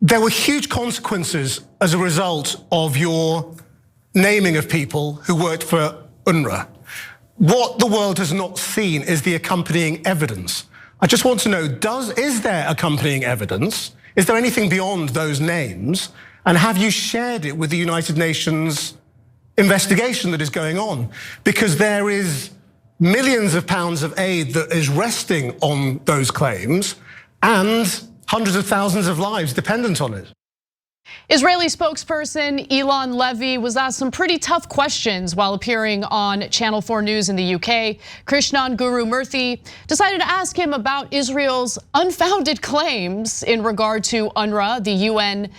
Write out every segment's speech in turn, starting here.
There were huge consequences as a result of your naming of people who worked for UNRWA. What the world has not seen is the accompanying evidence. I just want to know, is there accompanying evidence? Is there anything beyond those names? And have you shared it with the United Nations investigation that is going on? Because there is millions of pounds of aid that is resting on those claims and hundreds of thousands of lives dependent on it. Israeli spokesperson Eylon Levy was asked some pretty tough questions while appearing on Channel 4 News in the UK. Krishnan Guru Murthy decided to ask him about Israel's unfounded claims in regard to UNRWA, the UN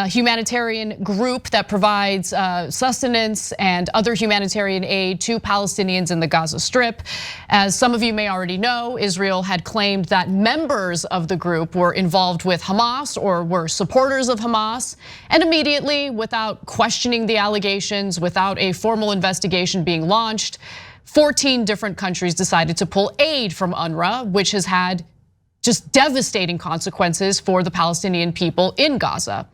humanitarian group that provides sustenance and other humanitarian aid to Palestinians in the Gaza Strip. As some of you may already know, Israel had claimed that members of the group were involved with Hamas or were supporters of Hamas. And immediately, without questioning the allegations, without a formal investigation being launched, 14 different countries decided to pull aid from UNRWA, which has had just devastating consequences for the Palestinian people in Gaza.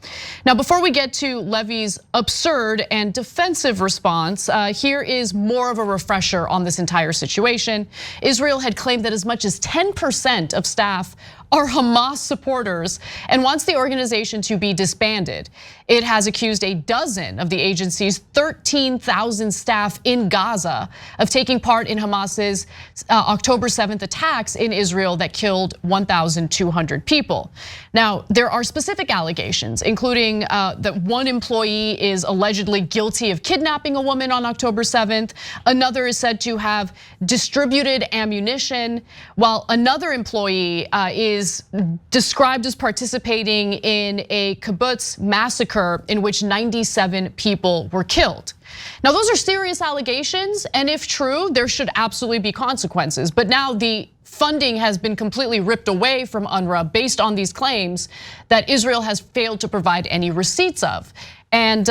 Now, before we get to Levy's absurd and defensive response, here is more of a refresher on this entire situation. Israel had claimed that as much as 10% of staff are Hamas supporters and wants the organization to be disbanded. It has accused a dozen of the agency's 13,000 staff in Gaza of taking part in Hamas's October 7th attacks in Israel that killed 1,200 people. Now, there are specific allegations, including that one employee is allegedly guilty of kidnapping a woman on October 7th. Another is said to have distributed ammunition, while another employee is described as participating in a kibbutz massacre in which 97 people were killed. Now, those are serious allegations, and if true, there should absolutely be consequences. But now the funding has been completely ripped away from UNRWA based on these claims that Israel has failed to provide any receipts of. And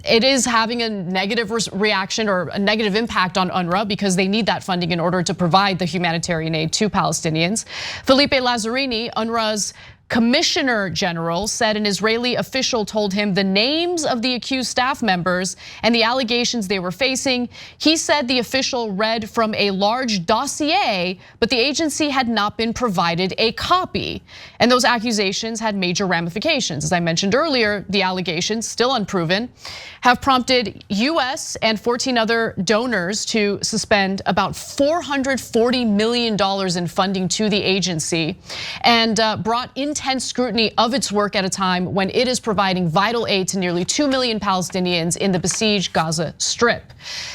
it is having a negative reaction or a negative impact on UNRWA because they need that funding in order to provide the humanitarian aid to Palestinians. Felipe Lazzarini, UNRWA's Commissioner General, said an Israeli official told him the names of the accused staff members and the allegations they were facing. He said the official read from a large dossier, but the agency had not been provided a copy. And those accusations had major ramifications. As I mentioned earlier, the allegations, still unproven, have prompted US and 14 other donors to suspend about $440 million in funding to the agency and brought intense scrutiny of its work at a time when it is providing vital aid to nearly 2 million Palestinians in the besieged Gaza Strip.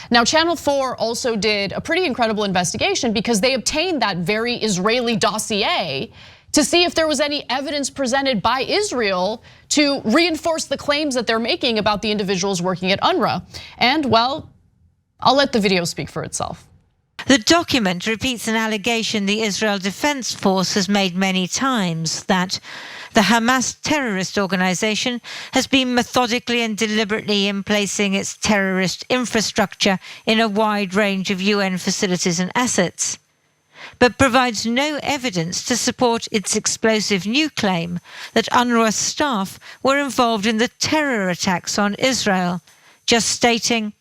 Now, Channel 4 also did a pretty incredible investigation because they obtained that very Israeli dossier to see if there was any evidence presented by Israel to reinforce the claims that they're making about the individuals working at UNRWA. And well, I'll let the video speak for itself. The document repeats an allegation the Israel Defense Force has made many times, that the Hamas terrorist organization has been methodically and deliberately placing its terrorist infrastructure in a wide range of UN facilities and assets, but provides no evidence to support its explosive new claim that UNRWA staff were involved in the terror attacks on Israel, just stating,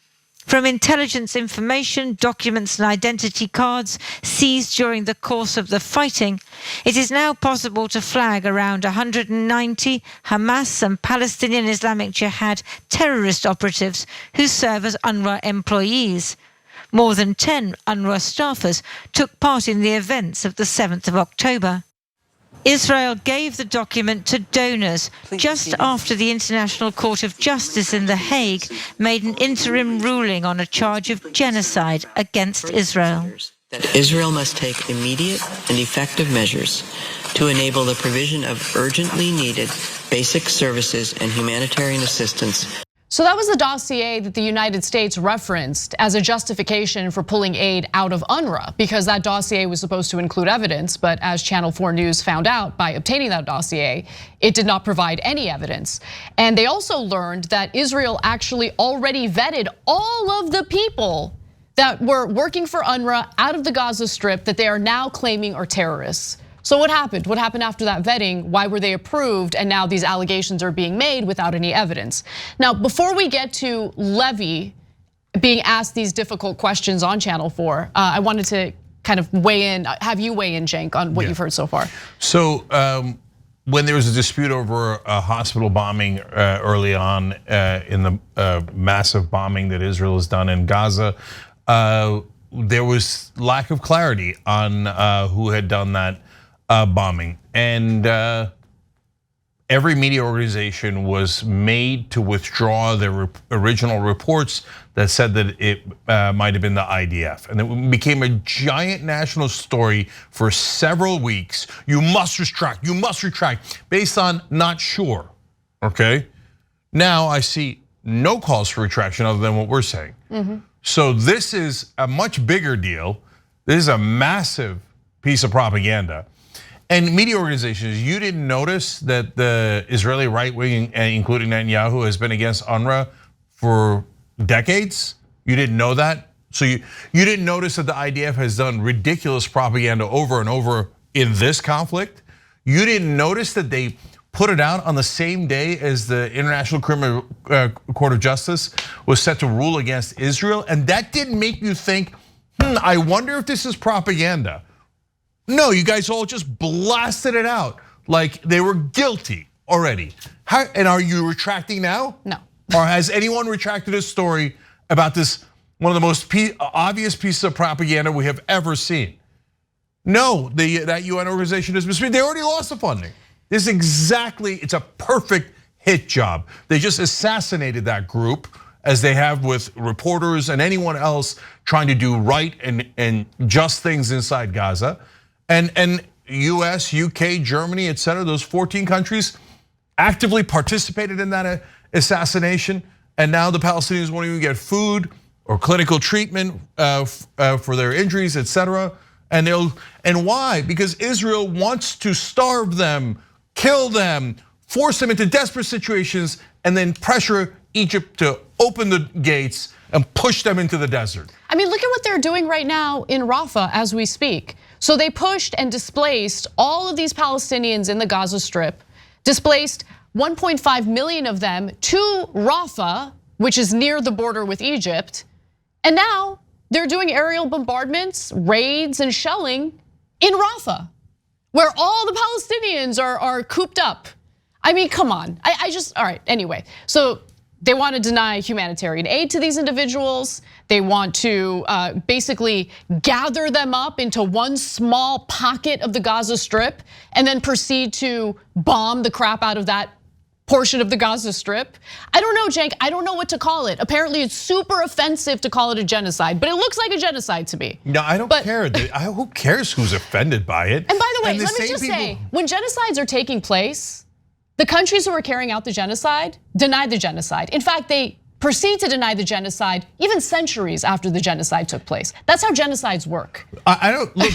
from intelligence information, documents and identity cards seized during the course of the fighting, it is now possible to flag around 190 Hamas and Palestinian Islamic Jihad terrorist operatives who serve as UNRWA employees. More than 10 UNRWA staffers took part in the events of the 7th of October. Israel gave the document to donors just after the International Court of Justice in The Hague made an interim ruling on a charge of genocide against Israel. That Israel must take immediate and effective measures to enable the provision of urgently needed basic services and humanitarian assistance. So that was the dossier that the United States referenced as a justification for pulling aid out of UNRWA, because that dossier was supposed to include evidence, but as Channel 4 News found out by obtaining that dossier, it did not provide any evidence. And they also learned that Israel actually already vetted all of the people that were working for UNRWA out of the Gaza Strip that they are now claiming are terrorists. So what happened? What happened after that vetting? Why were they approved? And now these allegations are being made without any evidence. Now, before we get to Levy being asked these difficult questions on Channel 4, I wanted to kind of weigh in, have you weigh in, Cenk, on what you've heard so far. So when there was a dispute over a hospital bombing early on in the massive bombing that Israel has done in Gaza, there was lack of clarity on who had done that bombing. And every media organization was made to withdraw their original reports that said that it might have been the IDF. And it became a giant national story for several weeks. You must retract, based on not sure, okay? Now I see no calls for retraction other than what we're saying. So this is a much bigger deal. This is a massive piece of propaganda. And media organizations, you didn't notice that the Israeli right wing, including Netanyahu, has been against UNRWA for decades? You didn't know that? So you didn't notice that the IDF has done ridiculous propaganda over and over in this conflict? You didn't notice that they put it out on the same day as the International Criminal Court of Justice was set to rule against Israel? And that didn't make you think, I wonder if this is propaganda. No, you guys all just blasted it out like they were guilty already. And are you retracting now? No. Or has anyone retracted a story about this, one of the most obvious pieces of propaganda we have ever seen? No, that UN organization has been, they already lost the funding. This is exactly, it's a perfect hit job. They just assassinated that group, as they have with reporters and anyone else trying to do right and just things inside Gaza. And US, UK, Germany, et cetera, those 14 countries actively participated in that assassination. And now the Palestinians won't even get food or clinical treatment for their injuries, et cetera. And why? Because Israel wants to starve them, kill them, force them into desperate situations, and then pressure Egypt to open the gates and push them into the desert. I mean, look at what they're doing right now in Rafah as we speak. So they pushed and displaced all of these Palestinians in the Gaza Strip, displaced 1.5 million of them to Rafah, which is near the border with Egypt. And now they're doing aerial bombardments, raids, and shelling in Rafah, where all the Palestinians are cooped up. I mean, come on. All right, anyway. So they want to deny humanitarian aid to these individuals. They want to basically gather them up into one small pocket of the Gaza Strip and then proceed to bomb the crap out of that portion of the Gaza Strip. I don't know, Cenk, I don't know what to call it. Apparently it's super offensive to call it a genocide, but it looks like a genocide to me. No, I don't care. Who cares who's offended by it? And by the way, let me just say, when genocides are taking place, the countries who are carrying out the genocide deny the genocide. In fact, they proceed to deny the genocide even centuries after the genocide took place. That's how genocides work. I don't know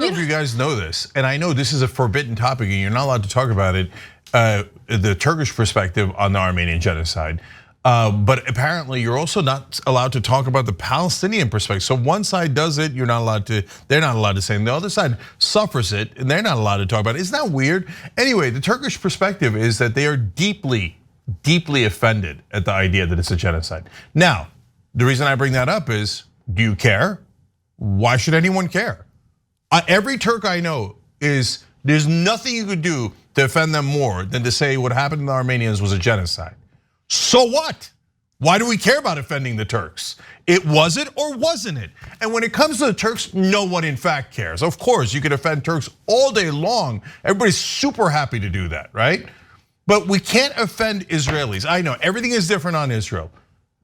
if you guys know this, and I know this is a forbidden topic and you're not allowed to talk about it, the Turkish perspective on the Armenian genocide. But apparently you're also not allowed to talk about the Palestinian perspective. So one side does it, you're not allowed to, they're not allowed to say, and the other side suffers it, and they're not allowed to talk about it. Isn't that weird? Anyway, the Turkish perspective is that they are deeply, deeply offended at the idea that it's a genocide. Now, the reason I bring that up is, do you care? Why should anyone care? Every Turk I know is, there's nothing you could do to offend them more than to say what happened to the Armenians was a genocide. So what? Why do we care about offending the Turks? Was it or wasn't it? And when it comes to the Turks, no one in fact cares. Of course, you could offend Turks all day long. Everybody's super happy to do that, right? But we can't offend Israelis. I know everything is different on Israel,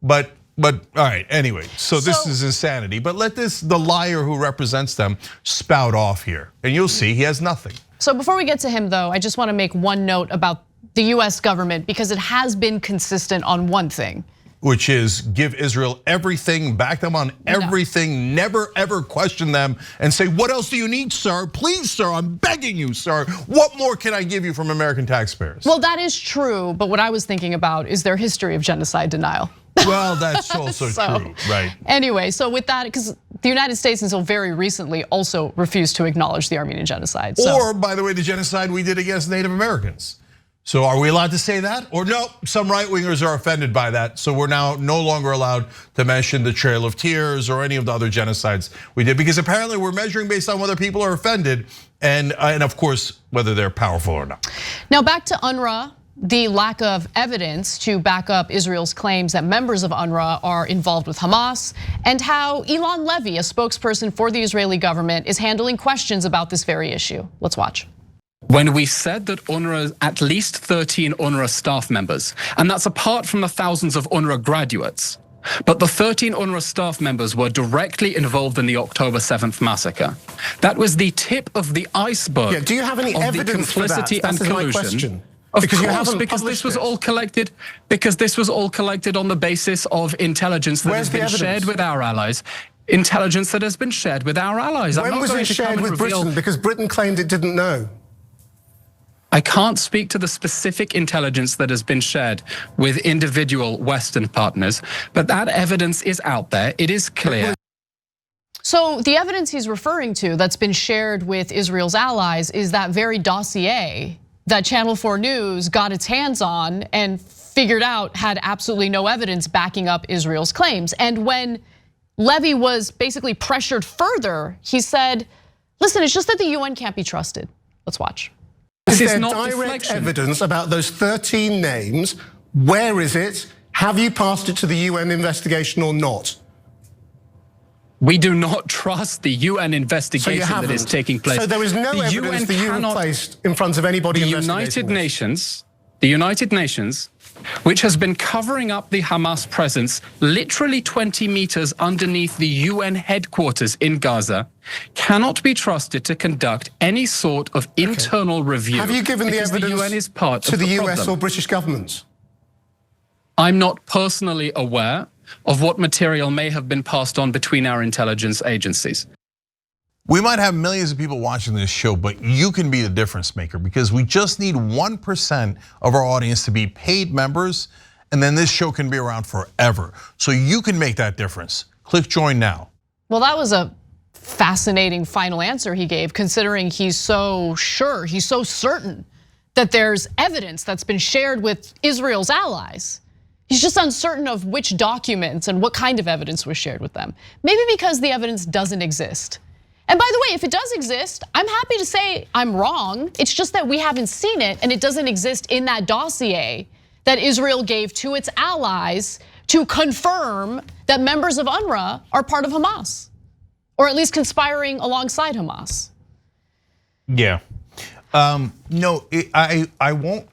but all right, anyway, so this is insanity. But let the liar who represents them spout off here, and you'll see he has nothing. So before we get to him though, I just want to make one note about the US government, because it has been consistent on one thing. Which is give Israel everything, back them on everything, never ever question them and say, what else do you need, sir? Please, sir, I'm begging you, sir. What more can I give you from American taxpayers? Well, that is true, but what I was thinking about is their history of genocide denial. Well, that's also true, right? Anyway, so with that, because the United States until very recently also refused to acknowledge the Armenian genocide. Or, by the way, the genocide we did against Native Americans. So are we allowed to say that? Or no, some right-wingers are offended by that. So we're now no longer allowed to mention the Trail of Tears or any of the other genocides we did, because apparently we're measuring based on whether people are offended and of course, whether they're powerful or not. Now back to UNRWA, the lack of evidence to back up Israel's claims that members of UNRWA are involved with Hamas, and how Eylon Levy, a spokesperson for the Israeli government, is handling questions about this very issue. Let's watch. When we said that UNRWA, at least 13 UNRWA staff members, and that's apart from the thousands of UNRWA graduates, but the 13 UNRWA staff members were directly involved in the October 7th massacre. That was the tip of the iceberg. Yeah, do you have any of evidence the complicity for that? and That's my collusion. question. Of Because you course, haven't because this published was it. all collected. Because this was all collected on the basis of intelligence that Where's has the been evidence? shared with our allies. Intelligence that has been shared with our allies. I'm When not was going it to come shared and with reveal- Britain? Because Britain claimed it didn't know. I can't speak to the specific intelligence that has been shared with individual Western partners, but that evidence is out there. It is clear. So the evidence he's referring to that's been shared with Israel's allies is that very dossier that Channel 4 News got its hands on and figured out had absolutely no evidence backing up Israel's claims. And when Levy was basically pressured further, he said, listen, it's just that the UN can't be trusted. Let's watch. Is This is there not direct deflection. evidence about those 13 names? Where is it? Have you passed it to the UN investigation or not? We do not trust the UN So you investigation haven't. that is taking place. So there is no The evidence UN that you have cannot- placed in front of anybody The investigating the United Nations, which has been covering up the Hamas presence literally 20 meters underneath the UN headquarters in Gaza, cannot be trusted to conduct any sort of internal review. Have you given the because evidence the UN is part to of the the US problem. or British governments? I'm not personally aware of what material may have been passed on between our intelligence agencies. We might have millions of people watching this show, but you can be the difference maker, because we just need 1% of our audience to be paid members, and then this show can be around forever. So you can make that difference. Click join now. Well, that was a fascinating final answer he gave, considering he's so sure, he's so certain that there's evidence that's been shared with Israel's allies. He's just uncertain of which documents and what kind of evidence was shared with them. Maybe because the evidence doesn't exist. And by the way, if it does exist, I'm happy to say I'm wrong. It's just that we haven't seen it, and it doesn't exist in that dossier that Israel gave to its allies to confirm that members of UNRWA are part of Hamas, or at least conspiring alongside Hamas. Yeah. No, I won't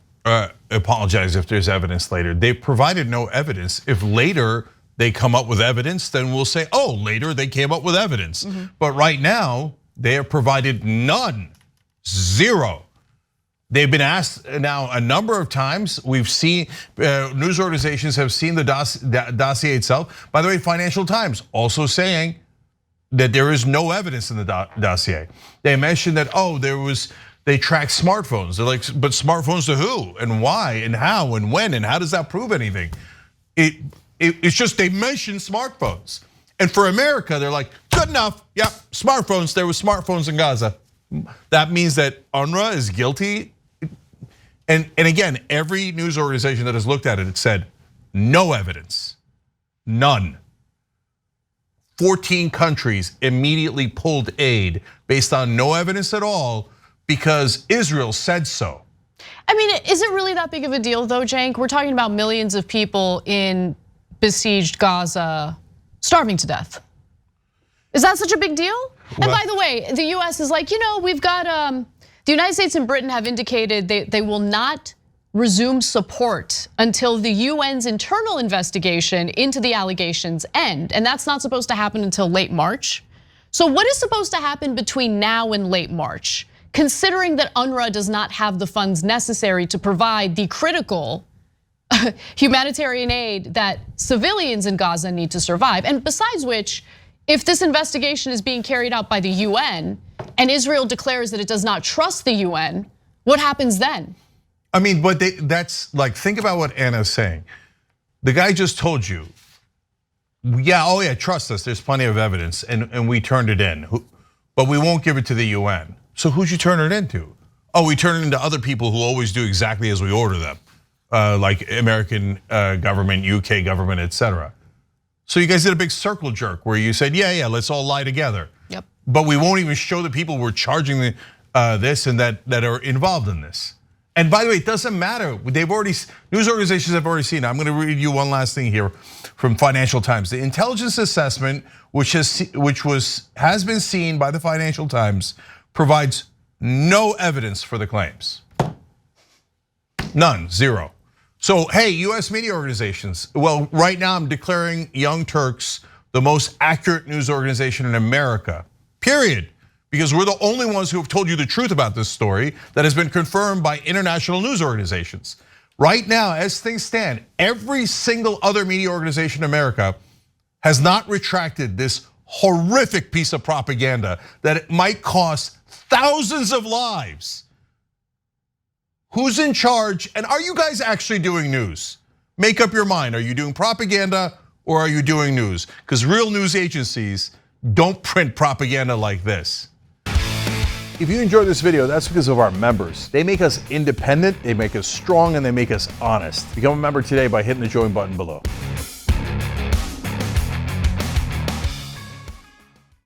apologize if there's evidence later. They've provided no evidence. If later they come up with evidence, then we'll say, oh, later they came up with evidence. But right now, they have provided none, zero. They've been asked now a number of times. We've seen, news organizations have seen the dossier itself. By the way, Financial Times also saying that there is no evidence in the dossier. They mentioned that, oh, they tracked smartphones. They're like, but smartphones to who and why and how and when and how does that prove anything? It's just they mentioned smartphones. And for America, they're like, good enough, yeah, smartphones, there were smartphones in Gaza. That means that UNRWA is guilty. And again, every news organization that has looked at it said, no evidence, none. 14 countries immediately pulled aid based on no evidence at all because Israel said so. I mean, is it really that big of a deal though, Cenk? We're talking about millions of people in besieged Gaza starving to death. Is that such a big deal? And by the way, the US is like, we've got, the United States and Britain have indicated they will not resume support until the UN's internal investigation into the allegations end. And that's not supposed to happen until late March. So what is supposed to happen between now and late March? Considering that UNRWA does not have the funds necessary to provide the critical humanitarian aid that civilians in Gaza need to survive. And besides which, if this investigation is being carried out by the UN and Israel declares that it does not trust the UN, what happens then? I mean, but that's like, think about what Anna's saying. The guy just told you Yeah, oh yeah, trust us, there's plenty of evidence, and we turned it in. But we won't give it to the UN. So who'd you turn it into? Oh, we turn it into other people who always do exactly as we order them, like American government, UK government, etc. So you guys did a big circle jerk where you said, yeah, let's all lie together. Yep. But we won't even show the people we're charging this and that are involved in this. And by the way, it doesn't matter. News organizations have already seen. I'm going to read you one last thing here from Financial Times. The intelligence assessment, which has been seen by the Financial Times, provides no evidence for the claims. None, zero. So, hey, US media organizations, well, right now I'm declaring Young Turks the most accurate news organization in America, period. Because we're the only ones who have told you the truth about this story that has been confirmed by international news organizations. Right now, as things stand, every single other media organization in America has not retracted this horrific piece of propaganda that it might cost thousands of lives. Who's in charge, and are you guys actually doing news? Make up your mind, are you doing propaganda or are you doing news? Because real news agencies don't print propaganda like this. If you enjoyed this video, that's because of our members. They make us independent, they make us strong, and they make us honest. Become a member today by hitting the join button below.